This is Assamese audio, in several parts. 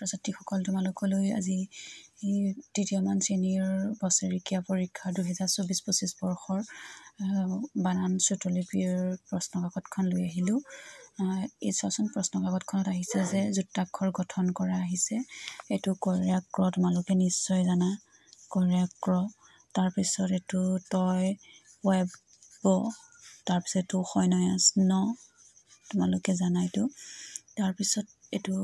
ছাত্ৰ ছাত্ৰীসকল, তোমালোকলৈ আজি তৃতীয়মান শ্ৰেণীৰ বছৰেকীয়া পৰীক্ষা 2024-25 বৰ্ষৰ বানান শ্ৰুতলিপিৰ প্ৰশ্নকাকতখন লৈ আহিলোঁ। এই চোৱাচোন, প্ৰশ্নকাকতখনত আহিছে যে যুক্তাক্ষৰ গঠন কৰা আহিছে। এইটো কৰেয়া ক্ৰ, তোমালোকে নিশ্চয় জানা কৰেয়া ক্ৰ। তাৰপিছত এইটো তয় ৱেব ব, তাৰপিছত এইটো শয়নয়াজ ন, তোমালোকে জানা এইটো। তাৰপিছত এইটো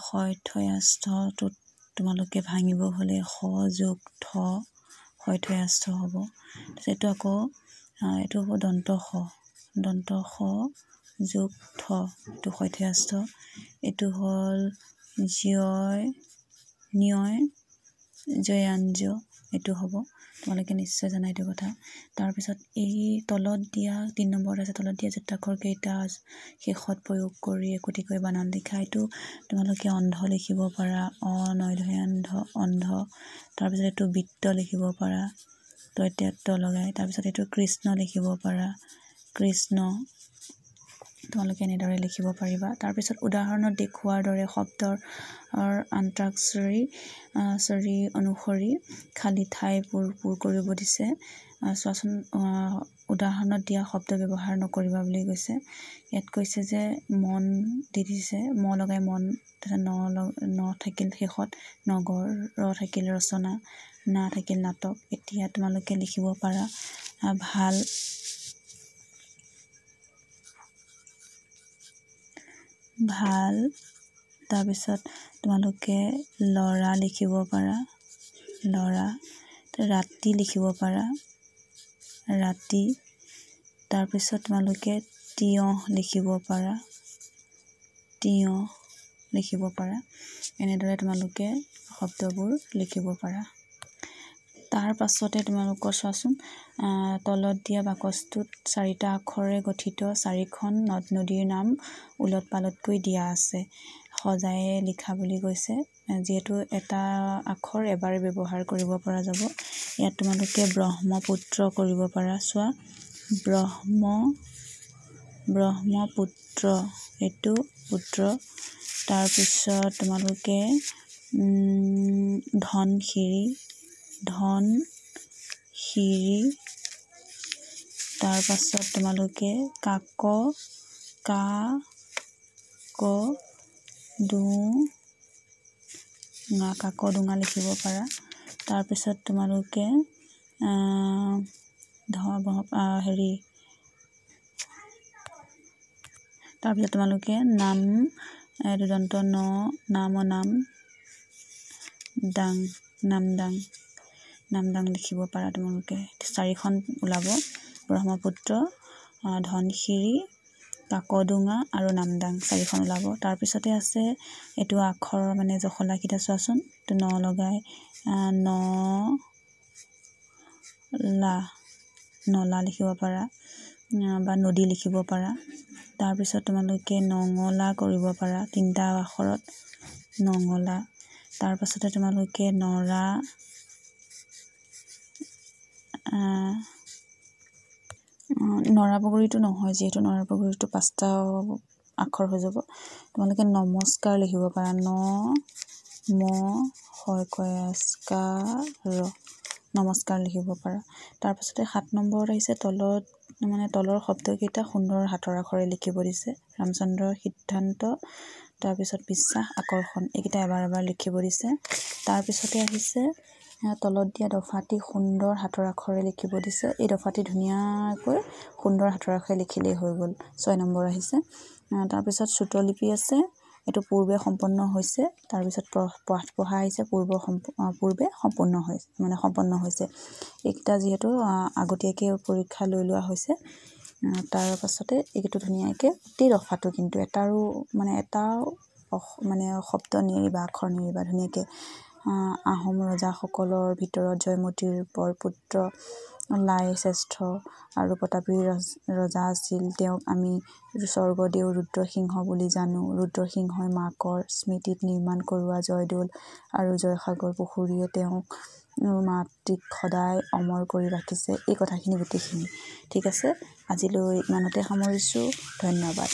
শয়থয়াস্থটোত তোমালোকে ভাঙিব হ'লে স যোগ থ শয়থয়াস্থ হ'ব। তাৰপিছত এইটো আকৌ এইটো হ'ব দন্ত স যোগ থ, এইটো শয়থয়াস্থ। এইটো হ'ল ন্যয় জয়াঞ্জ, এইটো হ'ব। তোমালোকে নিশ্চয় জানা এইটো কথা। তাৰপিছত এই তলত দিয়া 3 নম্বৰত আছে, তলত দিয়া যুক্তাক্ষৰ কেইটা শেষত প্ৰয়োগ কৰি একোটিকৈ বানান লিখা। এইটো তোমালোকে অন্ধ লিখিব পাৰা, অন্ধ। তাৰপিছত এইটো বৃত্ত লিখিব পাৰা, ত লগাই। তাৰপিছত এইটো কৃষ্ণ লিখিব পাৰা, কৃষ্ণ, তোমালোকে এনেদৰে লিখিব পাৰিবা। তাৰপিছত উদাহৰণত দেখুওৱাৰ দৰে শব্দৰ আন্ত্ৰাক্ষৰী অনুসৰি খালী ঠাই পূৰ কৰিব দিছে। চোৱাচোন, উদাহৰণত দিয়া শব্দ ব্যৱহাৰ নকৰিবা বুলি কৈছে। ইয়াত কৈছে যে মন দি দিছে, ম লগাই মন, তাৰপিছত ন থাকিল শেষত নগৰ, ৰ থাকিল ৰচনা, না থাকিল নাটক। এতিয়া তোমালোকে লিখিব পাৰা ভাল। তাৰপিছত তোমালোকে ল'ৰা লিখিব পাৰা, ল'ৰা। ৰাতি লিখিব পাৰা, ৰাতি। তাৰপিছত তোমালোকে তিয়হ লিখিব পাৰা, তিয়হ লিখিব পাৰা। এনেদৰে তোমালোকে শব্দবোৰ লিখিব পাৰা। তাৰ পাছতে তোমালোকৰ চোৱাচোন, তলত দিয়া বাকচটোত 4টা আখৰেৰে গঠিত 4খন নদ নদীৰ নাম ওলট পালটকৈ দিয়া আছে। সজাই লিখা বুলি কৈছে। যিহেতু এটা আখৰ এবাৰ ব্যৱহাৰ কৰিব পৰা যাব, ইয়াত তোমালোকে ব্ৰহ্মপুত্ৰ কৰিব পাৰা। চোৱা, ব্ৰহ্মপুত্ৰ, এইটো পুত্ৰ। তাৰপিছত তোমালোকে ধনশিৰি, তাৰপাছত তোমালোকে কাকডোঙা লিখিব পাৰা। তাৰপিছত তোমালোকে তাৰপিছত তোমালোকে নাম, দন্ত ন, নামদাং লিখিব পাৰা। তোমালোকে 4খন ওলাব, ব্ৰহ্মপুত্ৰ, ধনশিৰি, কাকডোঙা আৰু নামদাং, 4খন ওলাব। তাৰপিছতে আছে এইটো আখৰ মানে জখলাকেইটা চোৱাচোন, এইটো ন লগাই নলা লিখিব পাৰা বা নদী লিখিব পাৰা। তাৰপিছত তোমালোকে নঙলা কৰিব পাৰা, 3টা আখৰত নঙলা। তাৰপাছতে তোমালোকে নৰা বগৰীটো নহয়, যিহেতু নৰা বগৰীটো 5টা আখৰ হৈ যাব। তোমালোকে নমস্কাৰ লিখিব পাৰা, নমস্কাৰ লিখিব পাৰা। তাৰপাছতে 7 নম্বৰত আহিছে, তলৰ শব্দকেইটা সুন্দৰ হাতৰ আখৰে লিখিব দিছে। ৰামচন্দ্ৰ, সিদ্ধান্ত, তাৰপিছত বিশ্বাস, আকৰ্ষণ, এইকেইটা এবাৰ লিখিব দিছে। তাৰপিছতে আহিছে তলত দিয়া দফাটি সুন্দৰ হাতৰ আখৰে লিখিব দিছে। এই দফাটি ধুনীয়াকৈ সুন্দৰ হাতৰ আখৰে লিখিলেই হৈ গ'ল। 6 নম্বৰ আহিছে। তাৰপিছত শ্ৰুতলিপি আছে, এইটো পূৰ্বে সম্পন্ন হৈছে। তাৰপিছত পাঠ পঢ়া আহিছে, পূৰ্বে সম্পন্ন হৈছে। এইকেইটা যিহেতু আগতীয়াকৈ পৰীক্ষা লৈ লোৱা হৈছে। তাৰ পাছতে এইটো ধুনীয়াকৈ গোটেই দফাটো, কিন্তু এটাও শব্দ নেৰিবা, আখৰ নেৰিবা। ধুনীয়াকৈ আহোম ৰজাসকলৰ ভিতৰত জয়মতীৰ বৰপুত্ৰ লাই শ্ৰেষ্ঠ আৰু প্ৰতাপী ৰজা আছিল। তেওঁক আমি স্বৰ্গদেউ ৰুদ্ৰসিংহ বুলি জানো। ৰুদ্ৰসিংহই মাকৰ স্মৃতিত নিৰ্মাণ কৰোৱা জয়দৌল আৰু জয়সাগৰ পুখুৰীয়ে তেওঁক মাতৃক সদায় অমৰ কৰি ৰাখিছে। এই কথাখিনি গোটেইখিনি ঠিক আছে। আজিলৈ ইমানতে সামৰিছোঁ। ধন্যবাদ।